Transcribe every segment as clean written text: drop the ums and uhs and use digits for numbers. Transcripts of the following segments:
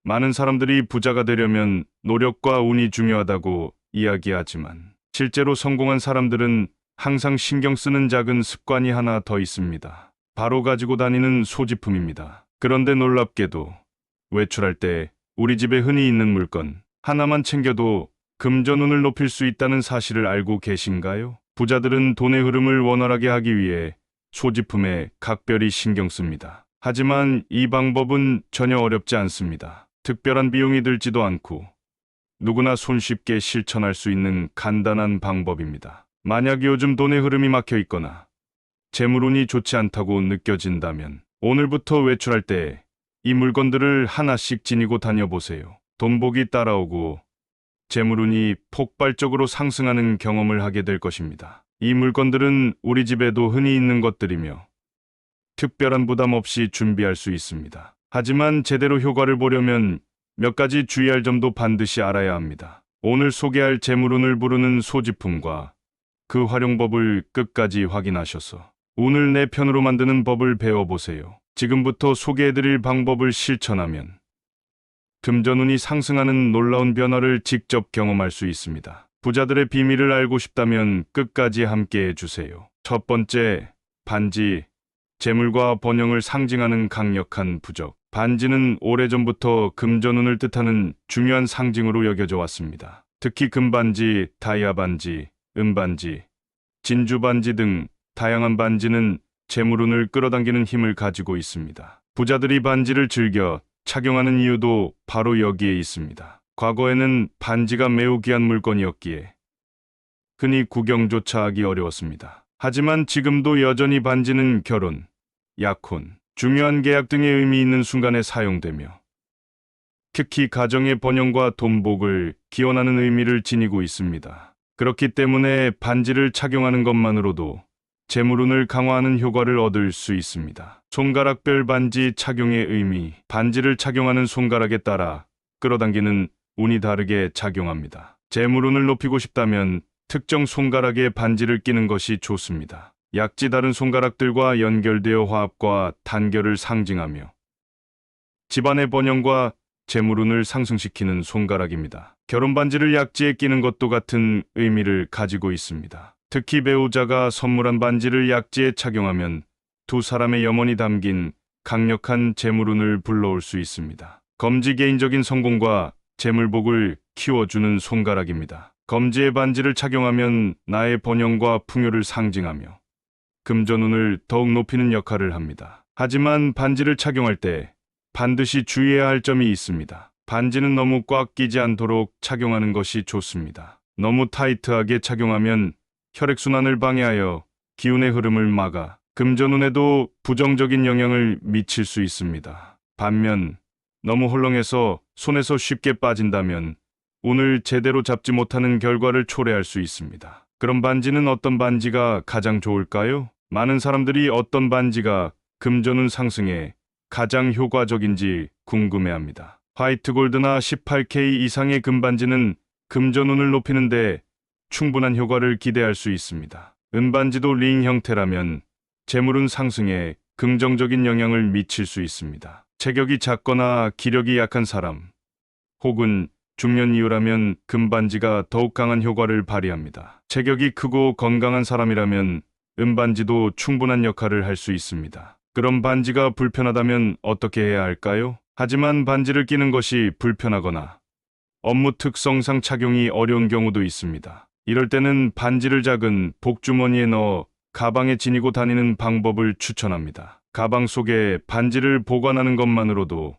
많은 사람들이 부자가 되려면 노력과 운이 중요하다고 이야기하지만 실제로 성공한 사람들은 항상 신경 쓰는 작은 습관이 하나 더 있습니다. 바로 가지고 다니는 소지품입니다. 그런데 놀랍게도 외출할 때 우리 집에 흔히 있는 물건 하나만 챙겨도 금전운을 높일 수 있다는 사실을 알고 계신가요? 부자들은 돈의 흐름을 원활하게 하기 위해 소지품에 각별히 신경 씁니다. 하지만 이 방법은 전혀 어렵지 않습니다. 특별한 비용이 들지도 않고 누구나 손쉽게 실천할 수 있는 간단한 방법입니다. 만약 요즘 돈의 흐름이 막혀 있거나 재물운이 좋지 않다고 느껴진다면 오늘부터 외출할 때 이 물건들을 하나씩 지니고 다녀보세요. 돈복이 따라오고 재물운이 폭발적으로 상승하는 경험을 하게 될 것입니다. 이 물건들은 우리 집에도 흔히 있는 것들이며 특별한 부담 없이 준비할 수 있습니다. 하지만 제대로 효과를 보려면 몇 가지 주의할 점도 반드시 알아야 합니다. 오늘 소개할 재물운을 부르는 소지품과 그 활용법을 끝까지 확인하셔서 운을 내 편으로 만드는 법을 배워보세요. 지금부터 소개해드릴 방법을 실천하면 금전운이 상승하는 놀라운 변화를 직접 경험할 수 있습니다. 부자들의 비밀을 알고 싶다면 끝까지 함께 해주세요. 첫 번째, 반지. 재물과 번영을 상징하는 강력한 부적. 반지는 오래전부터 금전운을 뜻하는 중요한 상징으로 여겨져 왔습니다. 특히 금반지, 다이아반지, 은반지, 진주반지 등 다양한 반지는 재물운을 끌어당기는 힘을 가지고 있습니다. 부자들이 반지를 즐겨 착용하는 이유도 바로 여기에 있습니다. 과거에는 반지가 매우 귀한 물건이었기에 흔히 구경조차 하기 어려웠습니다. 하지만 지금도 여전히 반지는 결혼, 약혼, 중요한 계약 등의 의미 있는 순간에 사용되며 특히 가정의 번영과 돈복을 기원하는 의미를 지니고 있습니다. 그렇기 때문에 반지를 착용하는 것만으로도 재물운을 강화하는 효과를 얻을 수 있습니다. 손가락별 반지 착용의 의미. 반지를 착용하는 손가락에 따라 끌어당기는 운이 다르게 작용합니다. 재물운을 높이고 싶다면 특정 손가락에 반지를 끼는 것이 좋습니다. 약지 다른 손가락들과 연결되어 화합과 단결을 상징하며 집안의 번영과 재물운을 상승시키는 손가락입니다. 결혼 반지를 약지에 끼는 것도 같은 의미를 가지고 있습니다. 특히 배우자가 선물한 반지를 약지에 착용하면 두 사람의 염원이 담긴 강력한 재물운을 불러올 수 있습니다. 검지 개인적인 성공과 재물복을 키워주는 손가락입니다. 검지의 반지를 착용하면 나의 번영과 풍요를 상징하며 금전운을 더욱 높이는 역할을 합니다. 하지만 반지를 착용할 때 반드시 주의해야 할 점이 있습니다. 반지는 너무 꽉 끼지 않도록 착용하는 것이 좋습니다. 너무 타이트하게 착용하면 혈액순환을 방해하여 기운의 흐름을 막아 금전운에도 부정적인 영향을 미칠 수 있습니다. 반면 너무 헐렁해서 손에서 쉽게 빠진다면 운을 제대로 잡지 못하는 결과를 초래할 수 있습니다. 그럼 반지는 어떤 반지가 가장 좋을까요? 많은 사람들이 어떤 반지가 금전운 상승에 가장 효과적인지 궁금해합니다. 화이트 골드나 18K 이상의 금반지는 금전운을 높이는데 충분한 효과를 기대할 수 있습니다. 은반지도 링 형태라면 재물운 상승에 긍정적인 영향을 미칠 수 있습니다. 체격이 작거나 기력이 약한 사람, 혹은 중년 이후라면 금반지가 더욱 강한 효과를 발휘합니다. 체격이 크고 건강한 사람이라면 은반지도 충분한 역할을 할 수 있습니다. 그럼 반지가 불편하다면 어떻게 해야 할까요? 하지만 반지를 끼는 것이 불편하거나 업무 특성상 착용이 어려운 경우도 있습니다. 이럴 때는 반지를 작은 복주머니에 넣어 가방에 지니고 다니는 방법을 추천합니다. 가방 속에 반지를 보관하는 것만으로도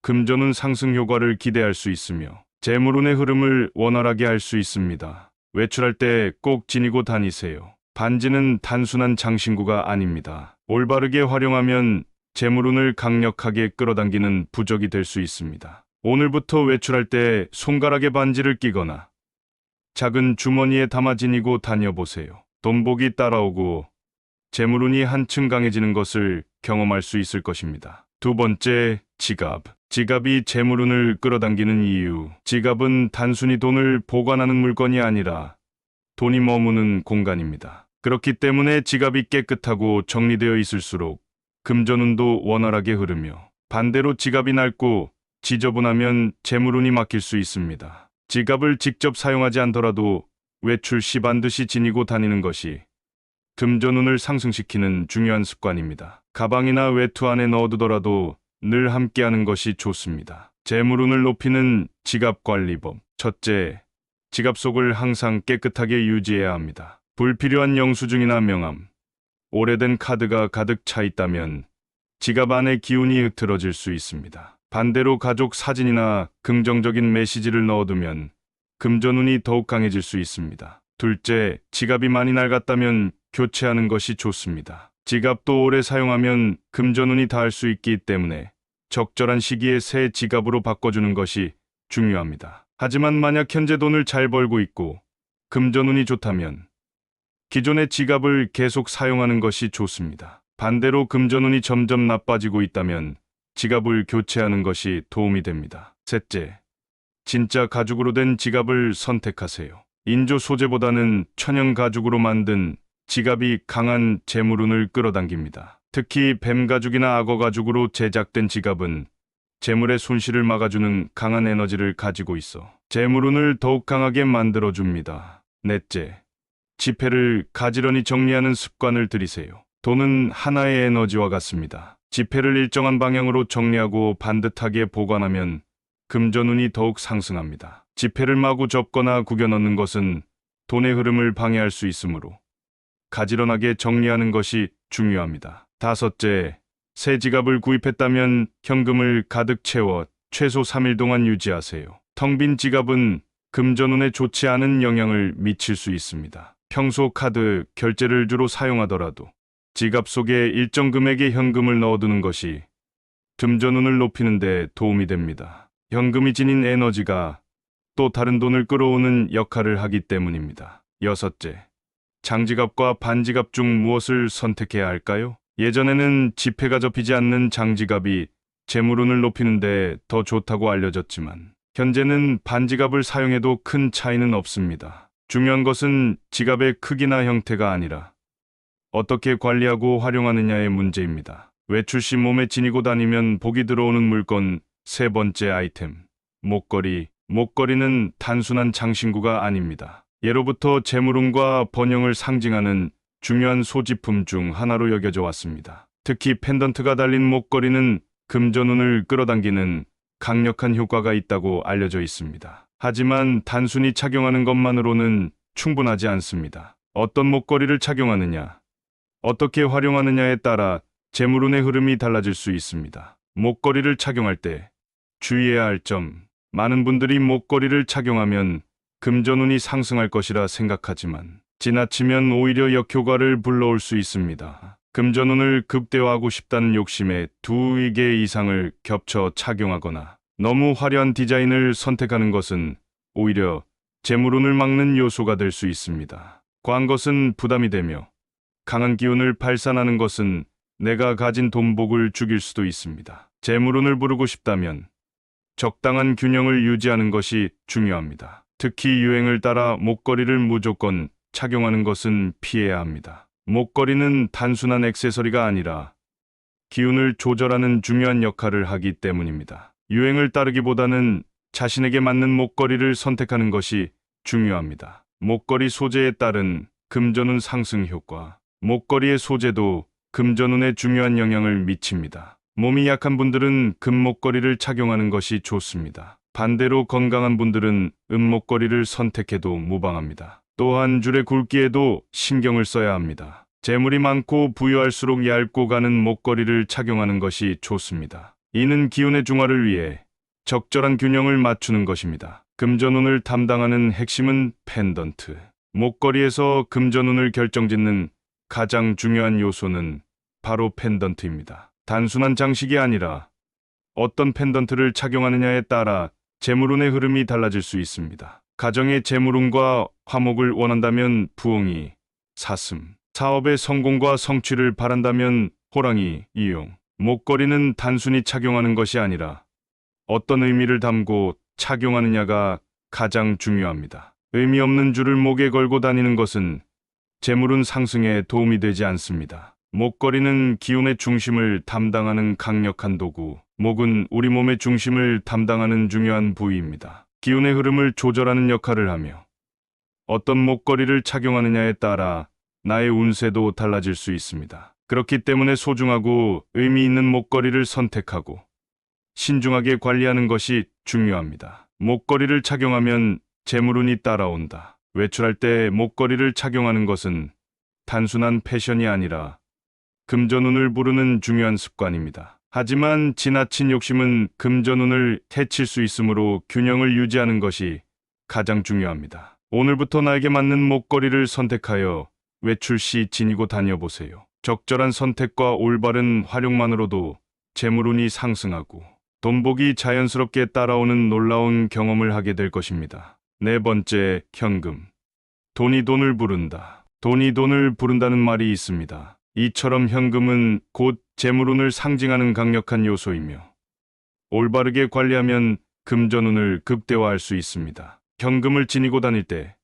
금전운 상승 효과를 기대할 수 있으며 재물운의 흐름을 원활하게 할 수 있습니다. 외출할 때 꼭 지니고 다니세요. 반지는 단순한 장신구가 아닙니다. 올바르게 활용하면 재물운을 강력하게 끌어당기는 부적이 될 수 있습니다. 오늘부터 외출할 때 손가락에 반지를 끼거나 작은 주머니에 담아 지니고 다녀보세요. 돈복이 따라오고 재물운이 한층 강해지는 것을 경험할 수 있을 것입니다. 두 번째, 지갑. 지갑이 재물운을 끌어당기는 이유. 지갑은 단순히 돈을 보관하는 물건이 아니라 돈이 머무는 공간입니다. 그렇기 때문에 지갑이 깨끗하고 정리되어 있을수록 금전운도 원활하게 흐르며 반대로 지갑이 낡고 지저분하면 재물운이 막힐 수 있습니다. 지갑을 직접 사용하지 않더라도 외출 시 반드시 지니고 다니는 것이 금전운을 상승시키는 중요한 습관입니다. 가방이나 외투 안에 넣어두더라도 늘 함께하는 것이 좋습니다. 재물운을 높이는 지갑 관리법. 첫째, 지갑 속을 항상 깨끗하게 유지해야 합니다. 불필요한 영수증이나 명함, 오래된 카드가 가득 차 있다면 지갑 안에 기운이 흐트러질 수 있습니다. 반대로 가족 사진이나 긍정적인 메시지를 넣어두면 금전운이 더욱 강해질 수 있습니다. 둘째, 지갑이 많이 낡았다면 교체하는 것이 좋습니다. 지갑도 오래 사용하면 금전운이 닿을 수 있기 때문에 적절한 시기에 새 지갑으로 바꿔주는 것이 중요합니다. 하지만 만약 현재 돈을 잘 벌고 있고 금전운이 좋다면 기존의 지갑을 계속 사용하는 것이 좋습니다. 반대로 금전운이 점점 나빠지고 있다면 지갑을 교체하는 것이 도움이 됩니다. 셋째, 진짜 가죽으로 된 지갑을 선택하세요. 인조 소재보다는 천연 가죽으로 만든 지갑이 강한 재물운을 끌어당깁니다. 특히 뱀 가죽이나 악어 가죽으로 제작된 지갑은 재물의 손실을 막아주는 강한 에너지를 가지고 있어 재물운을 더욱 강하게 만들어줍니다. 넷째, 지폐를 가지런히 정리하는 습관을 들이세요. 돈은 하나의 에너지와 같습니다. 지폐를 일정한 방향으로 정리하고 반듯하게 보관하면 금전운이 더욱 상승합니다. 지폐를 마구 접거나 구겨 넣는 것은 돈의 흐름을 방해할 수 있으므로 가지런하게 정리하는 것이 중요합니다. 다섯째, 새 지갑을 구입했다면 현금을 가득 채워 최소 3일 동안 유지하세요. 텅 빈 지갑은 금전운에 좋지 않은 영향을 미칠 수 있습니다. 평소 카드, 결제를 주로 사용하더라도 지갑 속에 일정 금액의 현금을 넣어두는 것이 금전운을 높이는 데 도움이 됩니다. 현금이 지닌 에너지가 또 다른 돈을 끌어오는 역할을 하기 때문입니다. 여섯째, 장지갑과 반지갑 중 무엇을 선택해야 할까요? 예전에는 지폐가 접히지 않는 장지갑이 재물운을 높이는 데 더 좋다고 알려졌지만 현재는 반지갑을 사용해도 큰 차이는 없습니다. 중요한 것은 지갑의 크기나 형태가 아니라 어떻게 관리하고 활용하느냐의 문제입니다. 외출 시 몸에 지니고 다니면 복이 들어오는 물건. 세 번째 아이템, 목걸이. 목걸이는 단순한 장신구가 아닙니다. 예로부터 재물운과 번영을 상징하는 중요한 소지품 중 하나로 여겨져 왔습니다. 특히 펜던트가 달린 목걸이는 금전운을 끌어당기는 강력한 효과가 있다고 알려져 있습니다. 하지만 단순히 착용하는 것만으로는 충분하지 않습니다. 어떤 목걸이를 착용하느냐, 어떻게 활용하느냐에 따라 재물운의 흐름이 달라질 수 있습니다. 목걸이를 착용할 때 주의해야 할 점. 많은 분들이 목걸이를 착용하면 금전운이 상승할 것이라 생각하지만 지나치면 오히려 역효과를 불러올 수 있습니다. 금전운을 극대화하고 싶다는 욕심에 2개 이상을 겹쳐 착용하거나 너무 화려한 디자인을 선택하는 것은 오히려 재물운을 막는 요소가 될 수 있습니다. 과한 것은 부담이 되며 강한 기운을 발산하는 것은 내가 가진 돈복을 죽일 수도 있습니다. 재물운을 부르고 싶다면 적당한 균형을 유지하는 것이 중요합니다. 특히 유행을 따라 목걸이를 무조건 착용하는 것은 피해야 합니다. 목걸이는 단순한 액세서리가 아니라 기운을 조절하는 중요한 역할을 하기 때문입니다. 유행을 따르기보다는 자신에게 맞는 목걸이를 선택하는 것이 중요합니다. 목걸이 소재에 따른 금전운 상승 효과. 목걸이의 소재도 금전운에 중요한 영향을 미칩니다. 몸이 약한 분들은 금목걸이를 착용하는 것이 좋습니다. 반대로 건강한 분들은 은목걸이를 선택해도 무방합니다. 또한 줄의 굵기에도 신경을 써야 합니다. 재물이 많고 부유할수록 얇고 가는 목걸이를 착용하는 것이 좋습니다. 이는 기운의 중화를 위해 적절한 균형을 맞추는 것입니다. 금전운을 담당하는 핵심은 펜던트. 목걸이에서 금전운을 결정짓는 가장 중요한 요소는 바로 펜던트입니다. 단순한 장식이 아니라 어떤 펜던트를 착용하느냐에 따라 재물운의 흐름이 달라질 수 있습니다. 가정의 재물운과 화목을 원한다면 부엉이, 사슴, 사업의 성공과 성취를 바란다면 호랑이, 이용. 목걸이는 단순히 착용하는 것이 아니라 어떤 의미를 담고 착용하느냐가 가장 중요합니다. 의미 없는 줄을 목에 걸고 다니는 것은 재물운 상승에 도움이 되지 않습니다. 목걸이는 기운의 중심을 담당하는 강력한 도구. 목은 우리 몸의 중심을 담당하는 중요한 부위입니다. 기운의 흐름을 조절하는 역할을 하며 어떤 목걸이를 착용하느냐에 따라 나의 운세도 달라질 수 있습니다. 그렇기 때문에 소중하고 의미 있는 목걸이를 선택하고 신중하게 관리하는 것이 중요합니다. 목걸이를 착용하면 재물운이 따라온다. 외출할 때 목걸이를 착용하는 것은 단순한 패션이 아니라 금전운을 부르는 중요한 습관입니다. 하지만 지나친 욕심은 금전운을 해칠 수 있으므로 균형을 유지하는 것이 가장 중요합니다. 오늘부터 나에게 맞는 목걸이를 선택하여 외출 시 지니고 다녀보세요. 적절한 선택과 올바른 활용만으로도 재물운이 상승하고 돈복이 자연스럽게 따라오는 놀라운 경험을 하게 될 것입니다. 네 번째, 현금. 돈이 돈을 부른다. 돈이 돈을 부른다는 말이 있습니다. 이처럼 현금은 곧 재물운을 상징하는 강력한 요소이며 올바르게 관리하면 금전운을 극대화할 수 있습니다. 현금을 지니고 다닐 때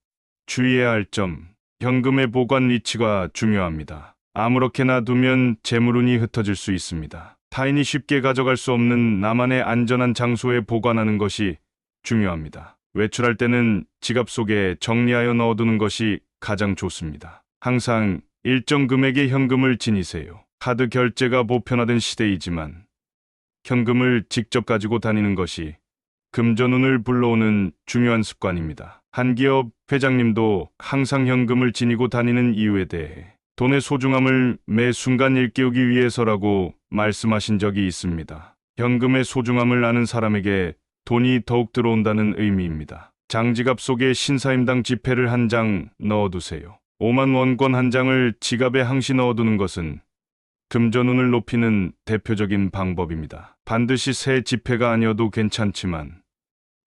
주의해야 할 점, 현금의 보관 위치가 중요합니다. 아무렇게나 두면 재물운이 흩어질 수 있습니다. 타인이 쉽게 가져갈 수 없는 나만의 안전한 장소에 보관하는 것이 중요합니다. 외출할 때는 지갑 속에 정리하여 넣어두는 것이 가장 좋습니다. 항상 일정 금액의 현금을 지니세요. 카드 결제가 보편화된 시대이지만 현금을 직접 가지고 다니는 것이 금전운을 불러오는 중요한 습관입니다. 한 기업 회장님도 항상 현금을 지니고 다니는 이유에 대해 돈의 소중함을 매 순간 일깨우기 위해서라고 말씀하신 적이 있습니다. 현금의 소중함을 아는 사람에게 돈이 더욱 들어온다는 의미입니다. 장지갑 속에 신사임당 지폐를 한 장 넣어두세요. 5만 원권 한 장을 지갑에 항시 넣어두는 것은 금전운을 높이는 대표적인 방법입니다. 반드시 새 지폐가 아니어도 괜찮지만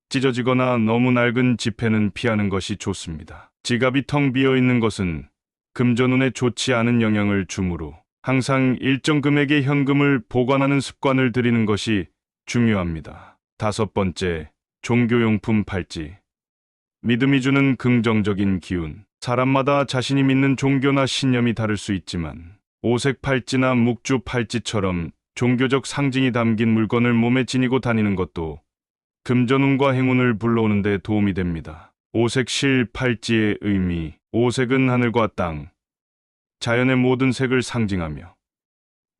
찢어지거나 너무 낡은 지폐는 피하는 것이 좋습니다. 지갑이 텅 비어 있는 것은 금전운에 좋지 않은 영향을 주므로 항상 일정 금액의 현금을 보관하는 습관을 들이는 것이 중요합니다. 다섯 번째, 종교용품 팔찌. 믿음이 주는 긍정적인 기운. 사람마다 자신이 믿는 종교나 신념이 다를 수 있지만 오색 팔찌나 묵주 팔찌처럼 종교적 상징이 담긴 물건을 몸에 지니고 다니는 것도 금전운과 행운을 불러오는 데 도움이 됩니다. 오색 실 팔찌의 의미. 오색은 하늘과 땅, 자연의 모든 색을 상징하며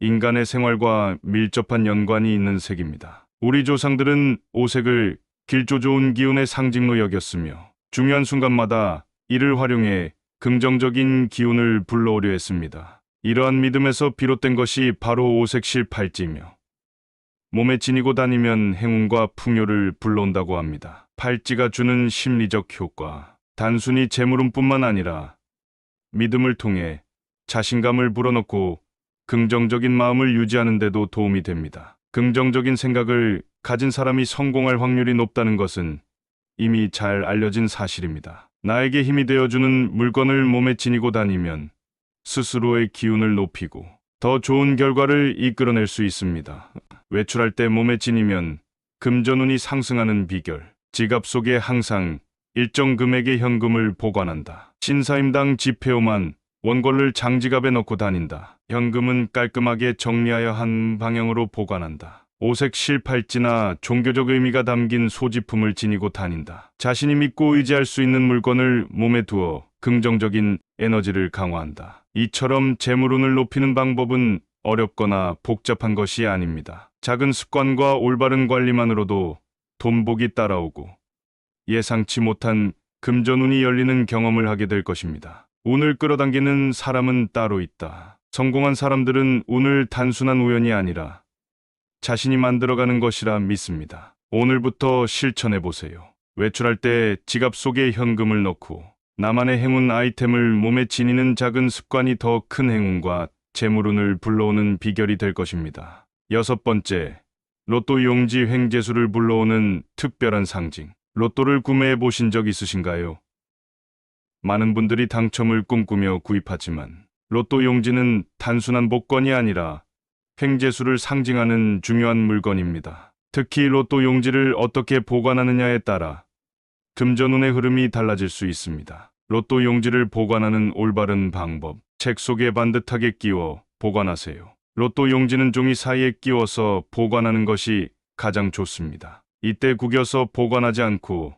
인간의 생활과 밀접한 연관이 있는 색입니다. 우리 조상들은 오색을 길조 좋은 기운의 상징로 여겼으며 중요한 순간마다 이를 활용해 긍정적인 기운을 불러오려 했습니다. 이러한 믿음에서 비롯된 것이 바로 오색 실 팔찌이며 몸에 지니고 다니면 행운과 풍요를 불러온다고 합니다. 팔찌가 주는 심리적 효과. 단순히 재물운뿐만 아니라 믿음을 통해 자신감을 불어넣고 긍정적인 마음을 유지하는 데도 도움이 됩니다. 긍정적인 생각을 가진 사람이 성공할 확률이 높다는 것은 이미 잘 알려진 사실입니다. 나에게 힘이 되어주는 물건을 몸에 지니고 다니면 스스로의 기운을 높이고 더 좋은 결과를 이끌어낼 수 있습니다. 외출할 때 몸에 지니면 금전운이 상승하는 비결. 지갑 속에 항상 일정 금액의 현금을 보관한다. 신사임당 지폐오만 원권을 장지갑에 넣고 다닌다. 현금은 깔끔하게 정리하여 한 방향으로 보관한다. 오색 실팔찌나 종교적 의미가 담긴 소지품을 지니고 다닌다. 자신이 믿고 의지할 수 있는 물건을 몸에 두어 긍정적인 에너지를 강화한다. 이처럼 재물운을 높이는 방법은 어렵거나 복잡한 것이 아닙니다. 작은 습관과 올바른 관리만으로도 돈복이 따라오고 예상치 못한 금전운이 열리는 경험을 하게 될 것입니다. 운을 끌어당기는 사람은 따로 있다. 성공한 사람들은 운을 단순한 우연이 아니라 자신이 만들어가는 것이라 믿습니다. 오늘부터 실천해 보세요. 외출할 때 지갑 속에 현금을 넣고 나만의 행운 아이템을 몸에 지니는 작은 습관이 더 큰 행운과 재물운을 불러오는 비결이 될 것입니다. 여섯 번째, 로또 용지 횡재수를 불러오는 특별한 상징. 로또를 구매해 보신 적 있으신가요? 많은 분들이 당첨을 꿈꾸며 구입하지만 로또 용지는 단순한 복권이 아니라 횡재수를 상징하는 중요한 물건입니다. 특히 로또 용지를 어떻게 보관하느냐에 따라 금전운의 흐름이 달라질 수 있습니다. 로또 용지를 보관하는 올바른 방법. 책 속에 반듯하게 끼워 보관하세요. 로또 용지는 종이 사이에 끼워서 보관하는 것이 가장 좋습니다. 이때 구겨서 보관하지 않고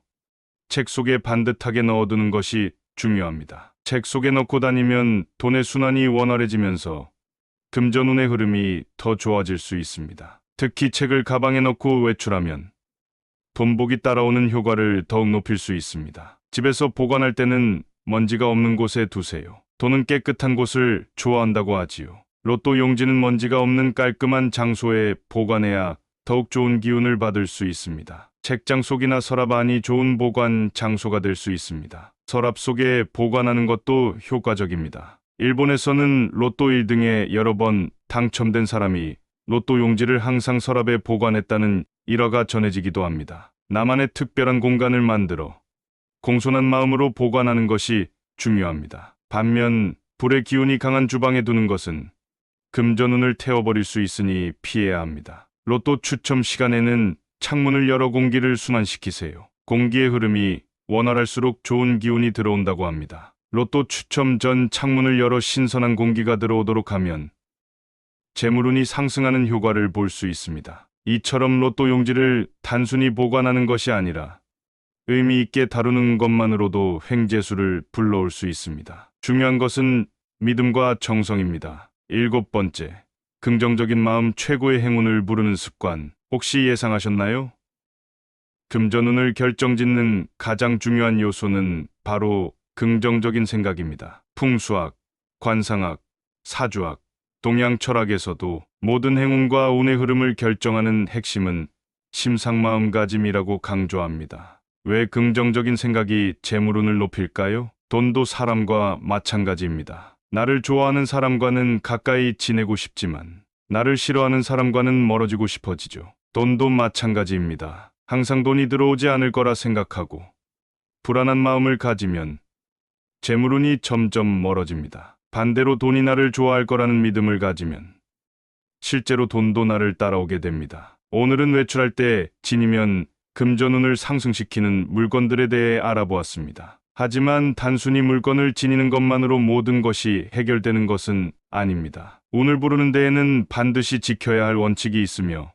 책 속에 반듯하게 넣어두는 것이 중요합니다. 책 속에 넣고 다니면 돈의 순환이 원활해지면서 금전운의 흐름이 더 좋아질 수 있습니다. 특히 책을 가방에 넣고 외출하면 돈복이 따라오는 효과를 더욱 높일 수 있습니다. 집에서 보관할 때는 먼지가 없는 곳에 두세요. 돈은 깨끗한 곳을 좋아한다고 하지요. 로또 용지는 먼지가 없는 깔끔한 장소에 보관해야 더욱 좋은 기운을 받을 수 있습니다. 책장 속이나 서랍 안이 좋은 보관 장소가 될 수 있습니다. 서랍 속에 보관하는 것도 효과적입니다. 일본에서는 로또 1등에 여러 번 당첨된 사람이 로또 용지를 항상 서랍에 보관했다는 일화가 전해지기도 합니다. 나만의 특별한 공간을 만들어 공손한 마음으로 보관하는 것이 중요합니다. 반면 불의 기운이 강한 주방에 두는 것은 금전운을 태워버릴 수 있으니 피해야 합니다. 로또 추첨 시간에는 창문을 열어 공기를 순환시키세요. 공기의 흐름이 원활할수록 좋은 기운이 들어온다고 합니다. 로또 추첨 전 창문을 열어 신선한 공기가 들어오도록 하면 재물운이 상승하는 효과를 볼 수 있습니다. 이처럼 로또 용지를 단순히 보관하는 것이 아니라 의미 있게 다루는 것만으로도 횡재수를 불러올 수 있습니다. 중요한 것은 믿음과 정성입니다. 7번째, 긍정적인 마음 최고의 행운을 부르는 습관. 혹시 예상하셨나요? 금전운을 결정짓는 가장 중요한 요소는 바로 긍정적인 생각입니다. 풍수학, 관상학, 사주학, 동양 철학에서도 모든 행운과 운의 흐름을 결정하는 핵심은 심상 마음가짐이라고 강조합니다. 왜 긍정적인 생각이 재물운을 높일까요? 돈도 사람과 마찬가지입니다. 나를 좋아하는 사람과는 가까이 지내고 싶지만 나를 싫어하는 사람과는 멀어지고 싶어지죠. 돈도 마찬가지입니다. 항상 돈이 들어오지 않을 거라 생각하고 불안한 마음을 가지면 재물운이 점점 멀어집니다. 반대로 돈이 나를 좋아할 거라는 믿음을 가지면 실제로 돈도 나를 따라오게 됩니다. 오늘은 외출할 때 지니면 금전운을 상승시키는 물건들에 대해 알아보았습니다. 하지만 단순히 물건을 지니는 것만으로 모든 것이 해결되는 것은 아닙니다. 운을 부르는 데에는 반드시 지켜야 할 원칙이 있으며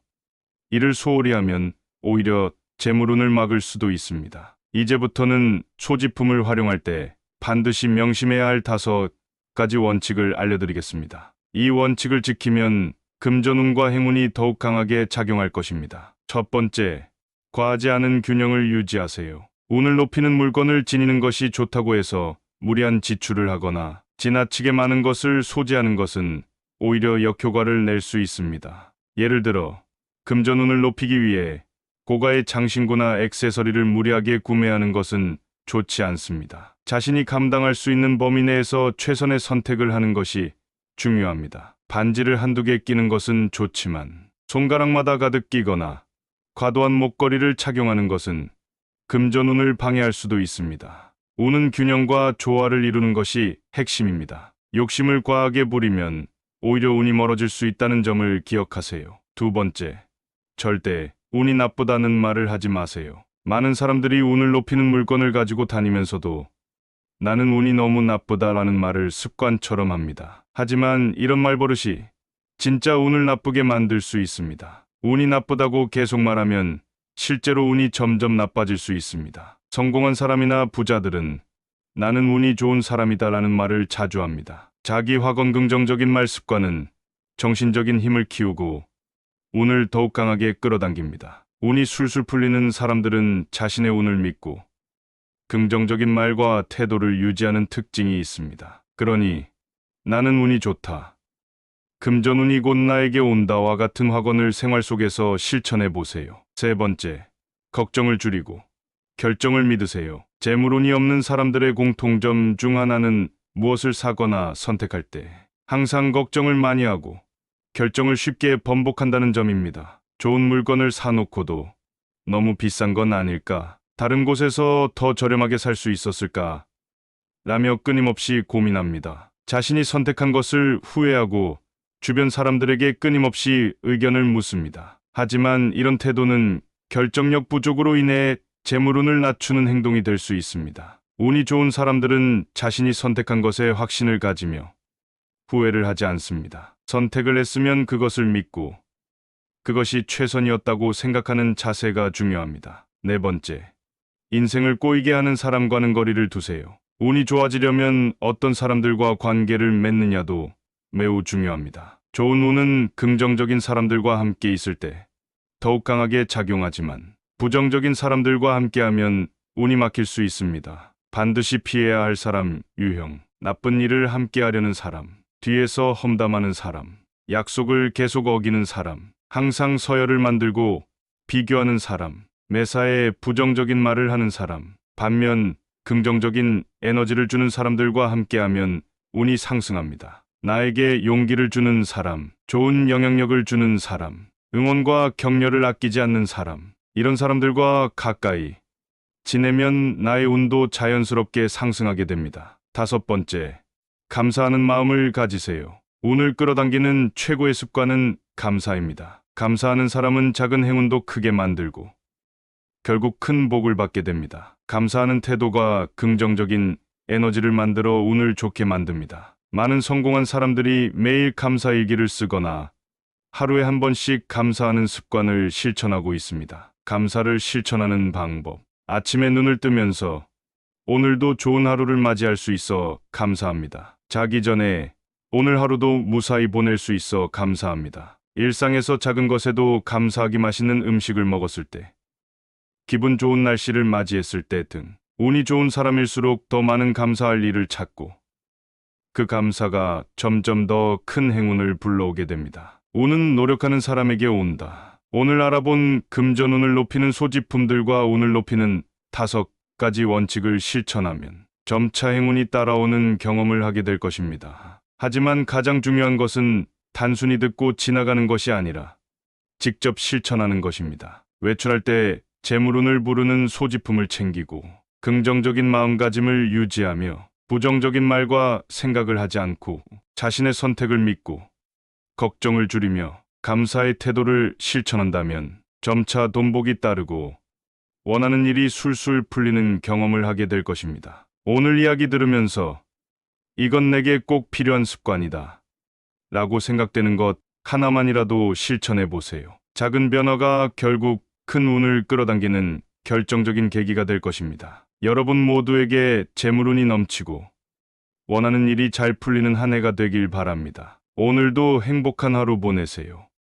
이를 소홀히 하면 오히려 재물운을 막을 수도 있습니다. 이제부터는 소지품을 활용할 때 반드시 명심해야 할 5가지 원칙을 알려드리겠습니다. 이 원칙을 지키면 금전운과 행운이 더욱 강하게 작용할 것입니다. 첫 번째, 과하지 않은 균형을 유지하세요. 운을 높이는 물건을 지니는 것이 좋다고 해서 무리한 지출을 하거나 지나치게 많은 것을 소지하는 것은 오히려 역효과를 낼 수 있습니다. 예를 들어 금전운을 높이기 위해 고가의 장신구나 액세서리를 무리하게 구매하는 것은 좋지 않습니다. 자신이 감당할 수 있는 범위 내에서 최선의 선택을 하는 것이 중요합니다. 반지를 한두 개 끼는 것은 좋지만 손가락마다 가득 끼거나 과도한 목걸이를 착용하는 것은 금전운을 방해할 수도 있습니다. 운은 균형과 조화를 이루는 것이 핵심입니다. 욕심을 과하게 부리면 오히려 운이 멀어질 수 있다는 점을 기억하세요. 두 번째, 절대 운이 나쁘다는 말을 하지 마세요. 많은 사람들이 운을 높이는 물건을 가지고 다니면서도 나는 운이 너무 나쁘다라는 말을 습관처럼 합니다. 하지만 이런 말버릇이 진짜 운을 나쁘게 만들 수 있습니다. 운이 나쁘다고 계속 말하면 실제로 운이 점점 나빠질 수 있습니다. 성공한 사람이나 부자들은 나는 운이 좋은 사람이다라는 말을 자주 합니다. 자기 확언 긍정적인 말 습관은 정신적인 힘을 키우고 운을 더욱 강하게 끌어당깁니다. 운이 술술 풀리는 사람들은 자신의 운을 믿고 긍정적인 말과 태도를 유지하는 특징이 있습니다. 그러니 나는 운이 좋다, 금전운이 곧 나에게 온다와 같은 확언을 생활 속에서 실천해 보세요. 세 번째, 걱정을 줄이고 결정을 믿으세요. 재물운이 없는 사람들의 공통점 중 하나는 무엇을 사거나 선택할 때 항상 걱정을 많이 하고 결정을 쉽게 번복한다는 점입니다. 좋은 물건을 사놓고도 너무 비싼 건 아닐까? 다른 곳에서 더 저렴하게 살 수 있었을까? 라며 끊임없이 고민합니다. 자신이 선택한 것을 후회하고 주변 사람들에게 끊임없이 의견을 묻습니다. 하지만 이런 태도는 결정력 부족으로 인해 재물운을 낮추는 행동이 될 수 있습니다. 운이 좋은 사람들은 자신이 선택한 것에 확신을 가지며 후회를 하지 않습니다. 선택을 했으면 그것을 믿고 그것이 최선이었다고 생각하는 자세가 중요합니다. 네 번째, 인생을 꼬이게 하는 사람과는 거리를 두세요. 운이 좋아지려면 어떤 사람들과 관계를 맺느냐도 매우 중요합니다. 좋은 운은 긍정적인 사람들과 함께 있을 때 더욱 강하게 작용하지만 부정적인 사람들과 함께하면 운이 막힐 수 있습니다. 반드시 피해야 할 사람 유형, 나쁜 일을 함께하려는 사람, 뒤에서 험담하는 사람, 약속을 계속 어기는 사람, 항상 서열을 만들고 비교하는 사람, 매사에 부정적인 말을 하는 사람, 반면 긍정적인 에너지를 주는 사람들과 함께하면 운이 상승합니다. 나에게 용기를 주는 사람, 좋은 영향력을 주는 사람, 응원과 격려를 아끼지 않는 사람, 이런 사람들과 가까이 지내면 나의 운도 자연스럽게 상승하게 됩니다. 다섯 번째, 감사하는 마음을 가지세요. 운을 끌어당기는 최고의 습관은 감사입니다. 감사하는 사람은 작은 행운도 크게 만들고 결국 큰 복을 받게 됩니다. 감사하는 태도가 긍정적인 에너지를 만들어 운을 좋게 만듭니다. 많은 성공한 사람들이 매일 감사일기를 쓰거나 하루에 한 번씩 감사하는 습관을 실천하고 있습니다. 감사를 실천하는 방법. 아침에 눈을 뜨면서 오늘도 좋은 하루를 맞이할 수 있어 감사합니다. 자기 전에 오늘 하루도 무사히 보낼 수 있어 감사합니다. 일상에서 작은 것에도 감사하기, 맛있는 음식을 먹었을 때, 기분 좋은 날씨를 맞이했을 때 등 운이 좋은 사람일수록 더 많은 감사할 일을 찾고 그 감사가 점점 더 큰 행운을 불러오게 됩니다. 운은 노력하는 사람에게 온다. 오늘 알아본 금전운을 높이는 소지품들과 운을 높이는 5가지 원칙을 실천하면 점차 행운이 따라오는 경험을 하게 될 것입니다. 하지만 가장 중요한 것은 단순히 듣고 지나가는 것이 아니라 직접 실천하는 것입니다. 외출할 때 재물운을 부르는 소지품을 챙기고 긍정적인 마음가짐을 유지하며 부정적인 말과 생각을 하지 않고 자신의 선택을 믿고 걱정을 줄이며 감사의 태도를 실천한다면 점차 돈복이 따르고 원하는 일이 술술 풀리는 경험을 하게 될 것입니다. 오늘 이야기 들으면서 이건 내게 꼭 필요한 습관이다 라고 생각되는 것 하나만이라도 실천해 보세요. 작은 변화가 결국 큰 운을 끌어당기는 결정적인 계기가 될 것입니다. 여러분 모두에게 재물운이 넘치고 원하는 일이 잘 풀리는 한 해가 되길 바랍니다. 오늘도 행복한 하루 보내세요.